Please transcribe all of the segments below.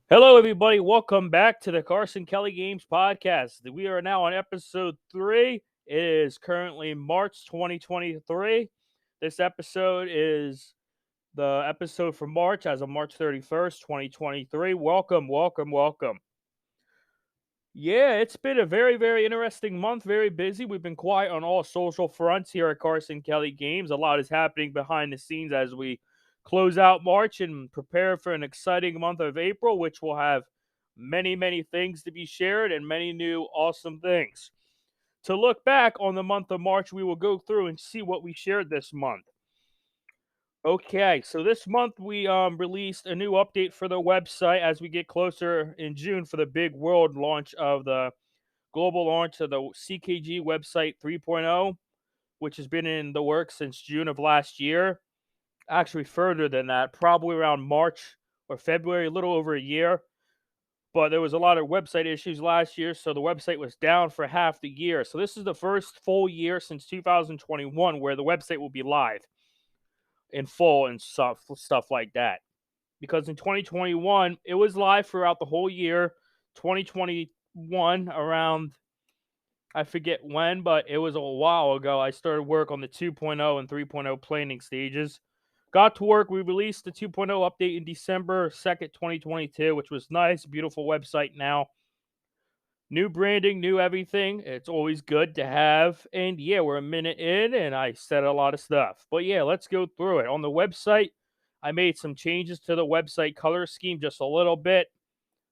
Hello, everybody. Welcome back to the Carson Kelly Games Podcast. We are now on episode 3. It is currently March 2023. This episode is the episode for March as of March 31st, 2023. Welcome, welcome, welcome. Yeah, it's been a very, very interesting month. Very busy. We've been quiet on all social fronts here at Carson Kelly Games. A lot is happening behind the scenes as we close out March and prepare for an exciting month of April, which will have many, many things to be shared and many new awesome things. To look back on the month of March, we will go through and see what we shared this month. Okay, so this month we released a new update for the website as we get closer in June for the big world launch of the global launch of the CKG website 3.0, which has been in the works since June of last year. Actually, further than that, probably around March or February, a little over a year. But there was a lot of website issues last year, so the website was down for half the year. So this is the first full year since 2021 where the website will be live in full and stuff like that. Because in 2021, it was live throughout the whole year. 2021, around I forget when, but it was a while ago. I started work on the 2.0 and 3.0 planning stages. Got to work. We released the 2.0 update in December 2nd, 2022, which was nice. Beautiful website now. New branding, new everything. It's always good to have. And yeah, we're a minute in, and I said a lot of stuff. But yeah, let's go through it. On the website, I made some changes to the website color scheme just a little bit.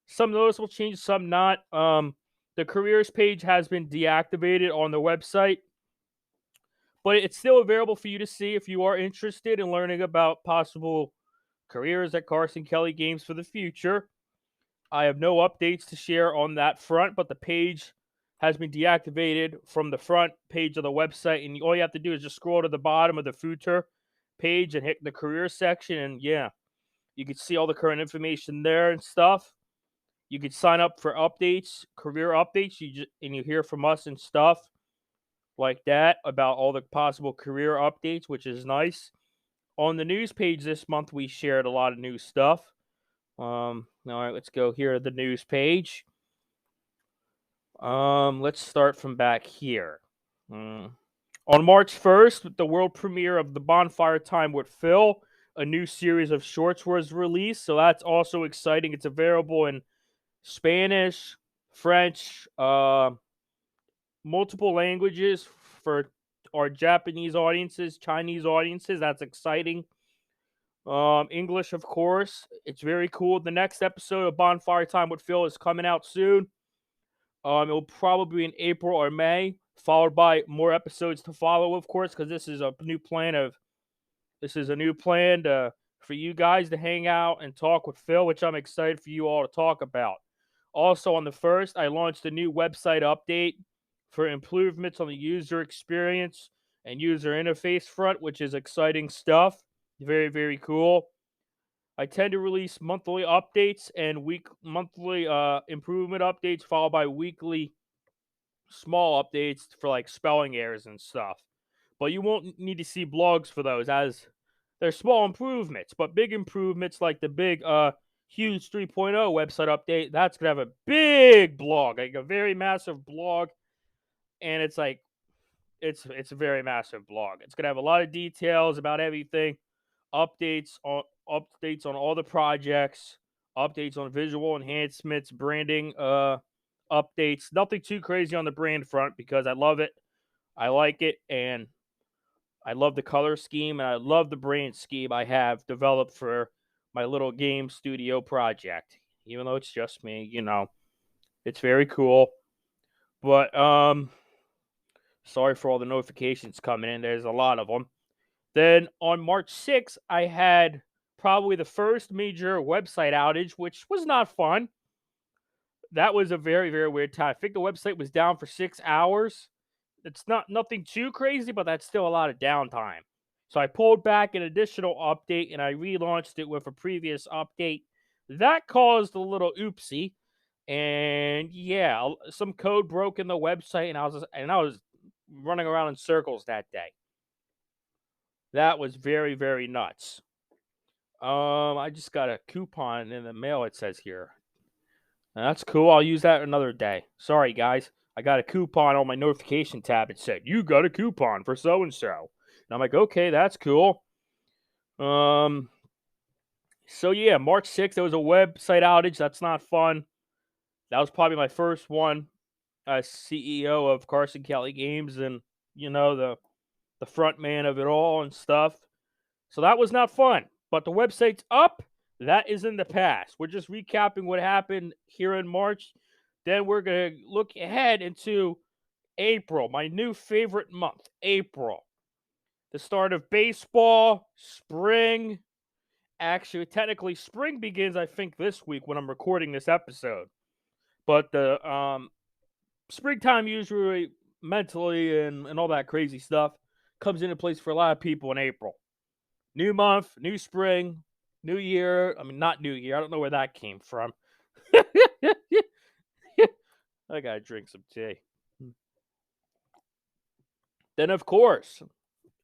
Some noticeable changes, some not. The careers page has been deactivated on the website, but it's still available for you to see if you are interested in learning about possible careers at Carson Kelly Games for the future. I have no updates to share on that front, but the page has been deactivated from the front page of the website, and all you have to do is just scroll to the bottom of the footer page and hit the career section, and yeah, you can see all the current information there and stuff. You could sign up for updates, career updates, and you hear from us and stuff like that about all the possible career updates, which is nice. On the news page this month, we shared a lot of new stuff. All right, let's go here to the news page. Let's start from back here. On March 1st, the world premiere of the Bonfire Time with Phil, a new series of shorts was released, so that's also exciting. It's available in Spanish, French, multiple languages for our Japanese audiences, Chinese audiences. That's exciting. English, of course. It's very cool. The next episode of Bonfire Time with Phil is coming out soon. It'll probably be in April or May, followed by more episodes to follow, of course, because this is a new plan for you guys to hang out and talk with Phil, which I'm excited for you all to talk about. Also, on the 1st, I launched a new website update for improvements on the user experience and user interface front, which is exciting stuff. Very, very cool. I tend to release monthly updates and monthly improvement updates, followed by weekly small updates for like spelling errors and stuff. But you won't need to see blogs for those, as they're small improvements. But big improvements like the big huge 3.0 website update, that's gonna have a big blog, like a very massive blog, and it's like it's a very massive blog. It's gonna have a lot of details about everything, updates on all the projects, updates on visual enhancements, branding updates. Nothing too crazy on the brand front because I love it. I like it, and I love the color scheme, and I love the brand scheme I have developed for my little game studio project. Even though it's just me, it's very cool. But sorry for all the notifications coming in. There's a lot of them. Then on March 6th, I had probably the first major website outage, which was not fun. That was a very, very weird time. I think the website was down for 6 hours. It's nothing too crazy, but that's still a lot of downtime. So I pulled back an additional update and I relaunched it with a previous update. That caused a little oopsie. And yeah, some code broke in the website, and I was running around in circles that day. That was very, very nuts. I just got a coupon in the mail, it says here. That's cool. I'll use that another day. Sorry, guys. I got a coupon on my notification tab. It said, "You got a coupon for so and so." And I'm like, okay, that's cool. Um, so yeah, March 6th, there was a website outage. That's not fun. That was probably my first one as CEO of Carson Kelly Games and, the front man of it all and stuff. So that was not fun. But the website's up. That is in the past. We're just recapping what happened here in March. Then we're going to look ahead into April, my new favorite month, April. The start of baseball, spring. Actually, technically, spring begins, I think, this week when I'm recording this episode. But the springtime usually mentally and all that crazy stuff comes into place for a lot of people in April. New month, new spring, new year. I mean, not new year. I don't know where that came from. I gotta drink some tea. Then, of course,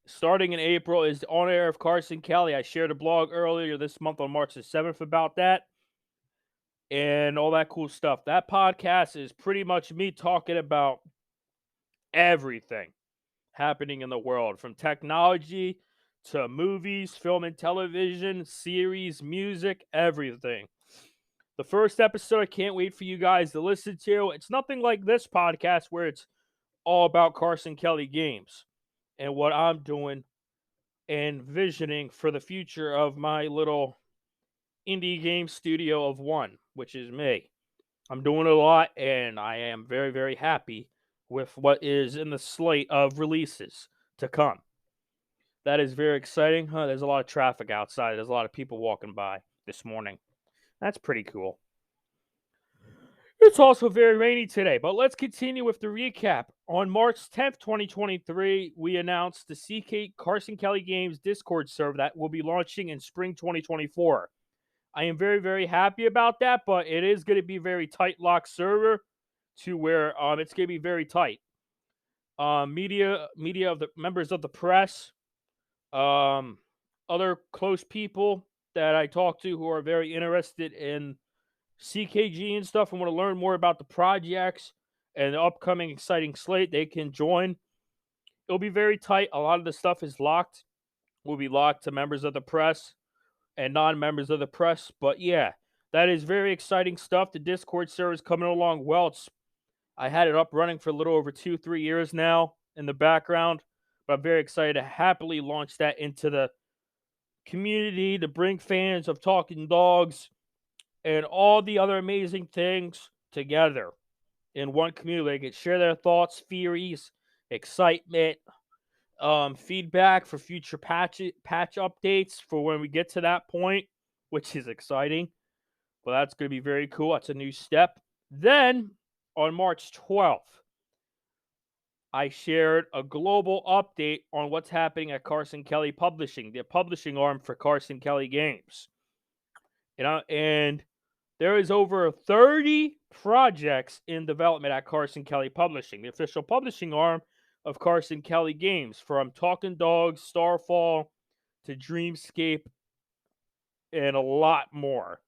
starting in April is the On Air of Carson Kelly. I shared a blog earlier this month on March the 7th about that and all that cool stuff. That podcast is pretty much me talking about everything happening in the world, from technology to movies, film and television, series, music, everything. The first episode, I can't wait for you guys to listen to. It's nothing like this podcast where it's all about Carson Kelly Games and what I'm doing and visioning for the future of my little indie game studio of one, which is me. I'm doing a lot, and I am very, very happy with what is in the slate of releases to come. That is very exciting. There's a lot of traffic outside. There's a lot of people walking by this morning. That's pretty cool. It's also very rainy today, but let's continue with the recap. On March 10th, 2023, we announced the CK Carson Kelly Games Discord server that will be launching in spring 2024. I am very, very happy about that, but it is going to be a very tight lock server to where it's going to be very tight. Media of the members of the press, other close people that I talk to who are very interested in CKG and stuff and want to learn more about the projects and the upcoming exciting slate, they can join. It'll be very tight. A lot of the stuff is locked. Will be locked to members of the press and non-members of the press. But yeah, that is very exciting stuff. The Discord server is coming along well. I had it up running for a little over 2-3 years now in the background, but I'm very excited to happily launch that into the community to bring fans of Talking Dogs and all the other amazing things together in one community. They can share their thoughts, theories, excitement, feedback for future patch updates for when we get to that point, which is exciting. But that's going to be very cool. That's a new step. Then on March 12th, I shared a global update on what's happening at Carson Kelly Publishing, the publishing arm for Carson Kelly Games. And there is over 30 projects in development at Carson Kelly Publishing, the official publishing arm of Carson Kelly Games, from Talking Dogs, Starfall, to Dreamscape, and a lot more.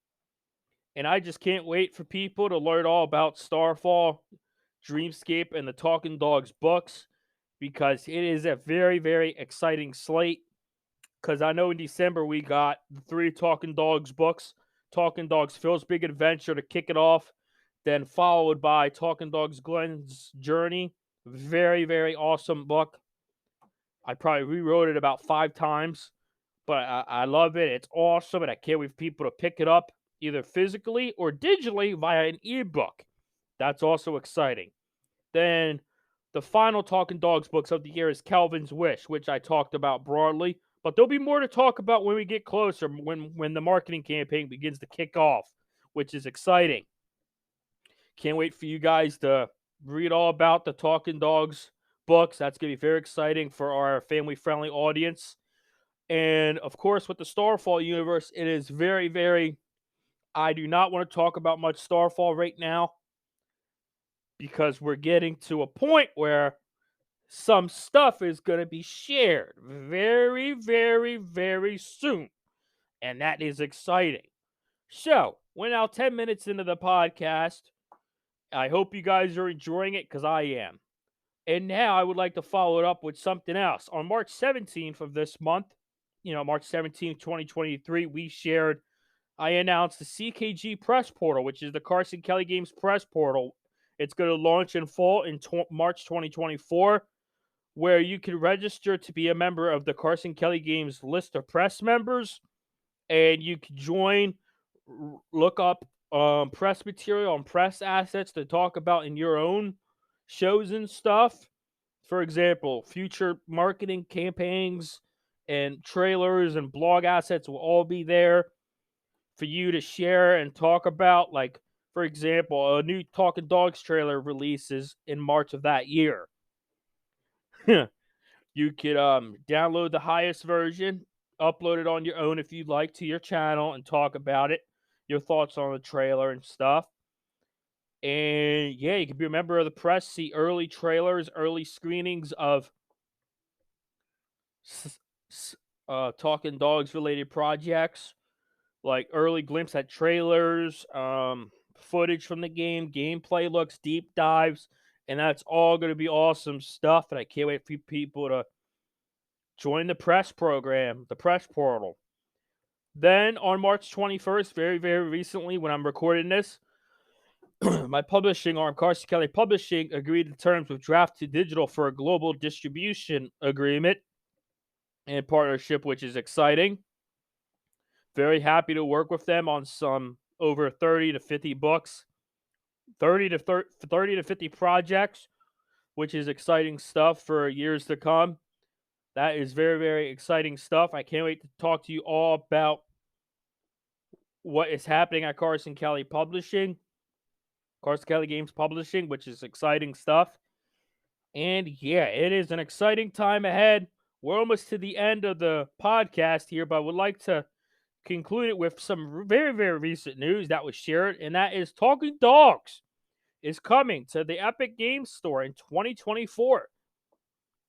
And I just can't wait for people to learn all about Starfall, Dreamscape, and the Talking Dogs books, because it is a very, very exciting slate. Because I know in December we got the 3 Talking Dogs books. Talking Dogs Phil's Big Adventure to kick it off, then followed by Talking Dogs Glenn's Journey. Very, very awesome book. I probably rewrote it about 5 times, but I love it. It's awesome, and I can't wait for people to pick it up either physically or digitally via an ebook. That's also exciting. Then the final Talking Dogs books of the year is Calvin's Wish, which I talked about broadly. But there'll be more to talk about when we get closer, when the marketing campaign begins to kick off, which is exciting. Can't wait for you guys to read all about the Talking Dogs books. That's going to be very exciting for our family-friendly audience. And, of course, with the Starfall universe, it is very, very... I do not want to talk about much Starfall right now because we're getting to a point where some stuff is going to be shared very, very, very soon. And that is exciting. So, We're now 10 minutes into the podcast. I hope you guys are enjoying it because I am. And now I would like to follow it up with something else. On March 17th of this month, March 17th, 2023, I announced the CKG Press Portal, which is the Carson Kelly Games Press Portal. It's going to launch in full in March 2024, where you can register to be a member of the Carson Kelly Games list of press members, and you can join, look up press material and press assets to talk about in your own shows and stuff. For example, future marketing campaigns and trailers and blog assets will all be there for you to share and talk about. Like, for example, a new Talking Dogs trailer releases in March of that year. You could download the highest version, upload it on your own if you'd like to your channel, and talk about it, your thoughts on the trailer and stuff. And yeah, you can be a member of the press, see early trailers, early screenings of Talking Dogs related projects, like early glimpse at trailers, footage from the game, gameplay looks, deep dives, and that's all going to be awesome stuff. And I can't wait for people to join the press program, the press portal. Then on March 21st, very, very recently, when I'm recording this, my publishing arm, Carson Kelly Publishing, agreed to terms with Draft to Digital for a global distribution agreement and partnership, which is exciting. Very happy to work with them on some over 30 to 50 books, 30 to 50 projects, which is exciting stuff for years to come. That is very, very exciting stuff. I can't wait to talk to you all about what is happening at Carson Kelly Publishing, Carson Kelly Games Publishing, which is exciting stuff. And yeah, it is an exciting time ahead. We're almost to the end of the podcast here, but I would like to conclude it with some very, very recent news that was shared, and that is Talking Dogs is coming to the Epic Games Store in 2024.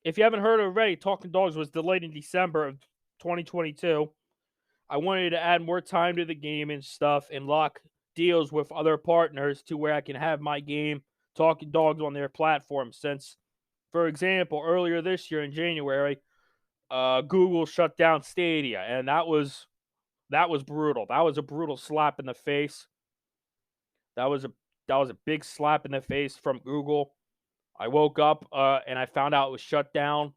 If you haven't heard already, Talking Dogs was delayed in December of 2022. I wanted to add more time to the game and stuff and lock deals with other partners to where I can have my game, Talking Dogs, on their platform. Since, for example, earlier this year in January, Google shut down Stadia, and that was brutal. That was a brutal slap in the face. That was a big slap in the face from Google. I woke up and I found out it was shut down.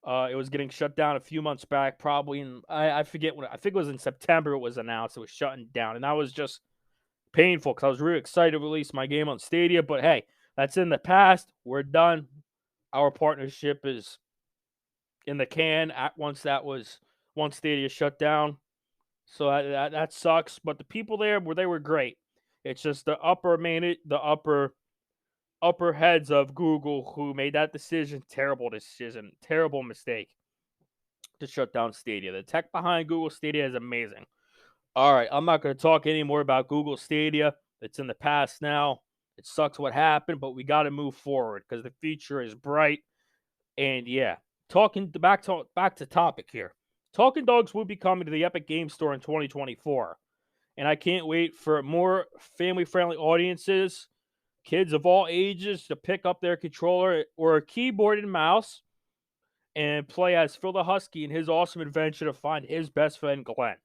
It was getting shut down a few months back, probably in I forget when. I think it was in September. It was announced it was shutting down, and that was just painful because I was really excited to release my game on Stadia. But hey, that's in the past. We're done. Our partnership is in the can. Once Stadia shut down, so that sucks. But the people there were great. It's just the upper heads of Google who made that decision. Terrible decision. Terrible mistake to shut down Stadia. The tech behind Google Stadia is amazing. All right, I'm not going to talk anymore about Google Stadia. It's in the past now. It sucks what happened, but we got to move forward because the future is bright. And yeah, back to topic here. Talking Dogs will be coming to the Epic Games Store in 2024. And I can't wait for more family-friendly audiences, kids of all ages, to pick up their controller or a keyboard and mouse and play as Phil the Husky in his awesome adventure to find his best friend Glenn.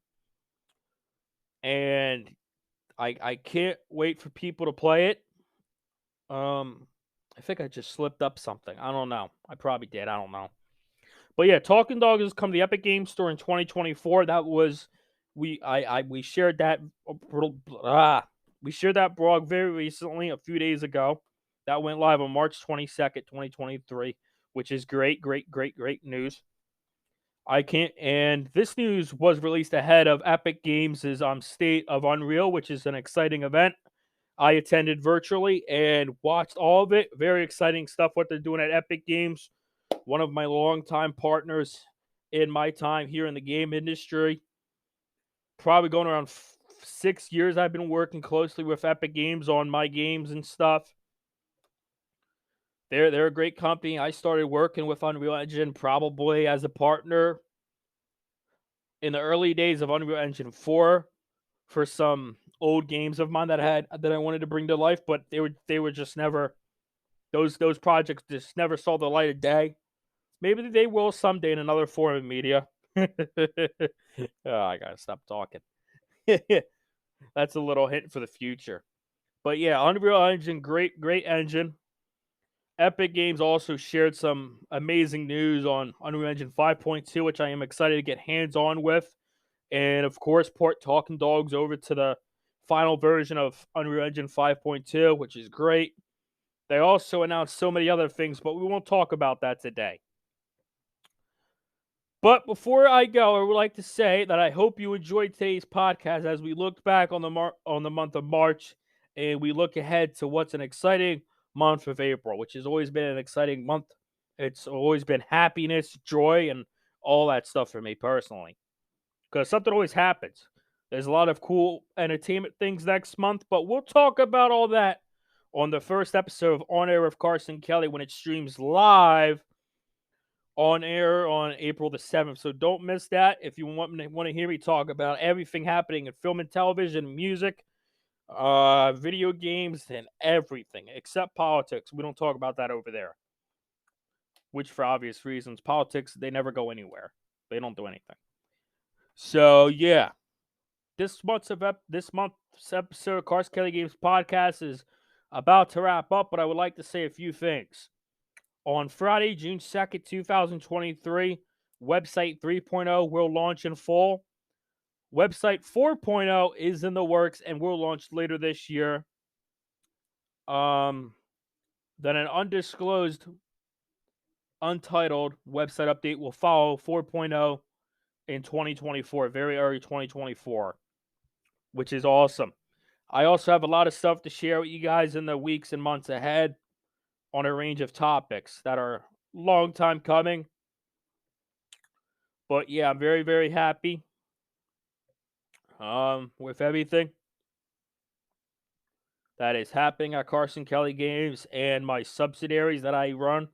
And I can't wait for people to play it. I think I just slipped up something. I don't know. I probably did. I don't know. But yeah, Talking Dogs has come to the Epic Games Store in 2024. That was we shared that we shared that blog very recently, a few days ago. That went live on March 22nd, 2023, which is great news. And this news was released ahead of Epic Games' State of Unreal, which is an exciting event. I attended virtually and watched all of it. Very exciting stuff what they're doing at Epic Games. One of my longtime partners in my time here in the game industry. Probably going around 6 years I've been working closely with Epic Games on my games and stuff. They're a great company. I started working with Unreal Engine probably as a partner in the early days of Unreal Engine 4 for some old games of mine that I wanted to bring to life, but they were just never those projects just never saw the light of day. Maybe they will someday in another form of media. Oh, I gotta stop talking. That's a little hint for the future. But yeah, Unreal Engine, great engine. Epic Games also shared some amazing news on Unreal Engine 5.2, which I am excited to get hands on with. And of course, port Talking Dogs over to the final version of Unreal Engine 5.2, which is great. They also announced so many other things, but we won't talk about that today. But before I go, I would like to say that I hope you enjoyed today's podcast as we looked back on the month of March and we look ahead to what's an exciting month of April, which has always been an exciting month. It's always been happiness, joy, and all that stuff for me personally. Because something always happens. There's a lot of cool entertainment things next month, but we'll talk about all that on the first episode of On Air with Carson Kelly when it streams live on air on April the 7th. So don't miss that if you want to hear me talk about everything happening in film and television, music, video games, and everything except politics. We don't talk about that over there, which for obvious reasons. Politics, they never go anywhere. They don't do anything. So yeah, this month's episode of Carson Kelly Games podcast is about to wrap up, but I would like to say a few things. On Friday, June 2nd, 2023, website 3.0 will launch in full. Website 4.0 is in the works and will launch later this year. Then an undisclosed, untitled website update will follow 4.0 in 2024, very early 2024, which is awesome. I also have a lot of stuff to share with you guys in the weeks and months ahead on a range of topics that are long time coming. But yeah, I'm very, very happy with everything that is happening at Carson Kelly Games and my subsidiaries that I run,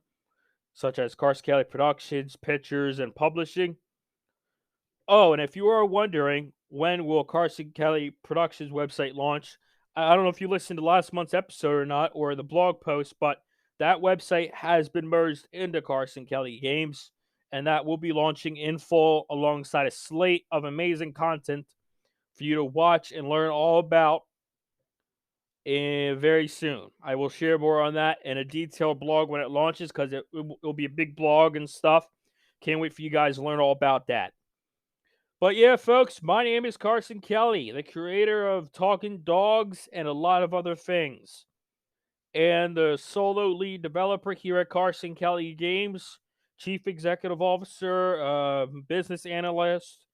such as Carson Kelly Productions, Pictures, and Publishing. Oh, and if you are wondering when will Carson Kelly Productions website launch, I don't know if you listened to last month's episode or not, or the blog post, but that website has been merged into Carson Kelly Games, and that will be launching in full alongside a slate of amazing content for you to watch and learn all about very soon. I will share more on that in a detailed blog when it launches because it'll be a big blog and stuff. Can't wait for you guys to learn all about that. But yeah, folks, my name is Carson Kelly, the creator of Talking Dogs and a lot of other things, and the solo lead developer here at Carson Kelly Games, chief executive officer, business analyst,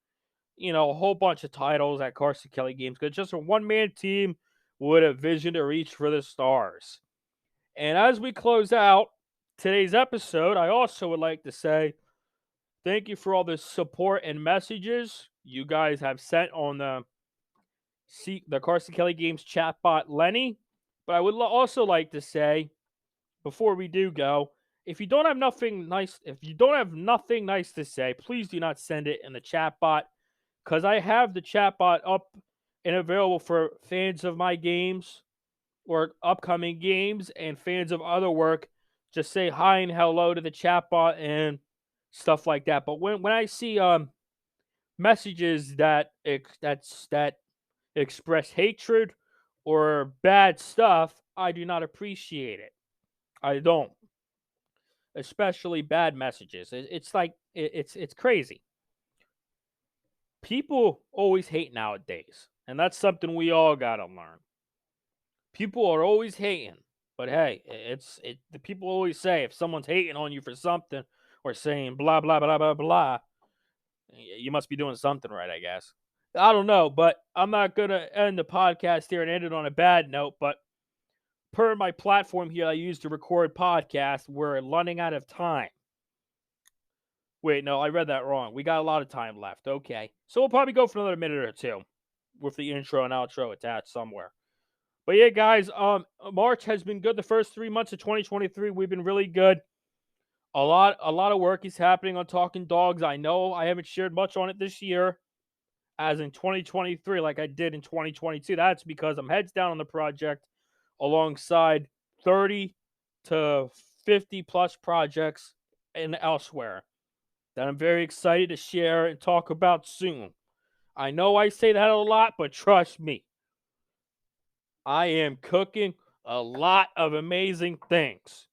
a whole bunch of titles at Carson Kelly Games. Because just a one-man team with a vision to reach for the stars. And as we close out today's episode, I also would like to say thank you for all the support and messages you guys have sent on the Carson Kelly Games chatbot Lenny. But I would also like to say, before we do go, if you don't have nothing nice to say, please do not send it in the chatbot, because I have the chatbot up and available for fans of my games or upcoming games and fans of other work. Just say hi and hello to the chatbot and stuff like that. But when I see messages that express hatred or bad stuff, I do not appreciate it. I don't, especially bad messages. It's like it's crazy. People always hate nowadays, and that's something we all gotta learn. People are always hating, but hey, the people always say if someone's hating on you for something or saying blah blah blah blah blah, you must be doing something right, I guess. I don't know, but I'm not gonna end the podcast here and end it on a bad note. But per my platform here I use to record podcasts, we're running out of time. Wait, no, I read that wrong. We got a lot of time left. Okay. So we'll probably go for another minute or two with the intro and outro attached somewhere. But yeah, guys, March has been good. The first 3 months of 2023, we've been really good. A lot of work is happening on Talking Dogs. I know I haven't shared much on it this year. as in 2023 like I did in 2022. That's because I'm heads down on the project alongside 30 to 50 plus projects and elsewhere that I'm very excited to share and talk about soon. I know I say that a lot, but trust me, I am cooking a lot of amazing things.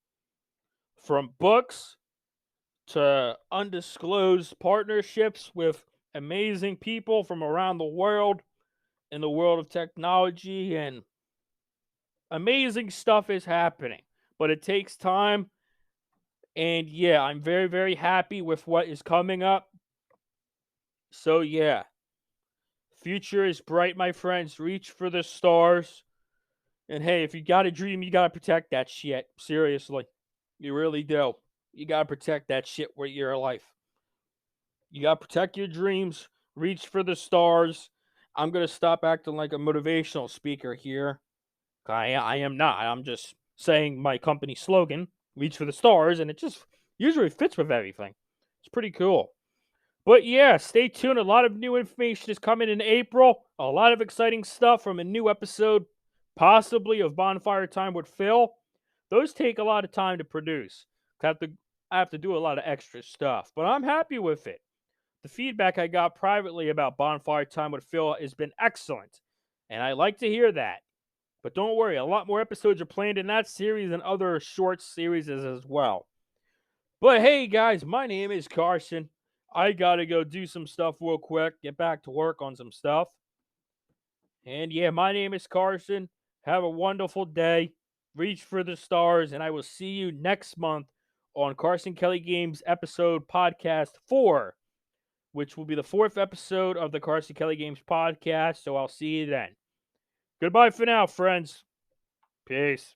From books to undisclosed partnerships with amazing people from around the world in the world of technology, and amazing stuff is happening. But it takes time, and yeah, I'm very, very happy with what is coming up. So yeah, future is bright, my friends. Reach for the stars. And hey, if you got a dream, you got to protect that shit. Seriously. You really do. You got to protect that shit with your life. You got to protect your dreams. Reach for the stars. I'm going to stop acting like a motivational speaker here. I am not. I'm just saying my company slogan, reach for the stars, and it just usually fits with everything. It's pretty cool. But yeah, stay tuned. A lot of new information is coming in April. A lot of exciting stuff from a new episode, possibly of Bonfire Time with Phil. Those take a lot of time to produce. I have to do a lot of extra stuff, but I'm happy with it. The feedback I got privately about Bonfire Time with Phil has been excellent, and I like to hear that. But don't worry, a lot more episodes are planned in that series and other short series as well. But hey, guys, my name is Carson. I gotta go do some stuff real quick, get back to work on some stuff. And yeah, my name is Carson. Have a wonderful day. Reach for the stars, and I will see you next month on Carson Kelly Games episode podcast 4, which will be the 4th episode of the Carson Kelly Games podcast. So I'll see you then. Goodbye for now, friends. Peace.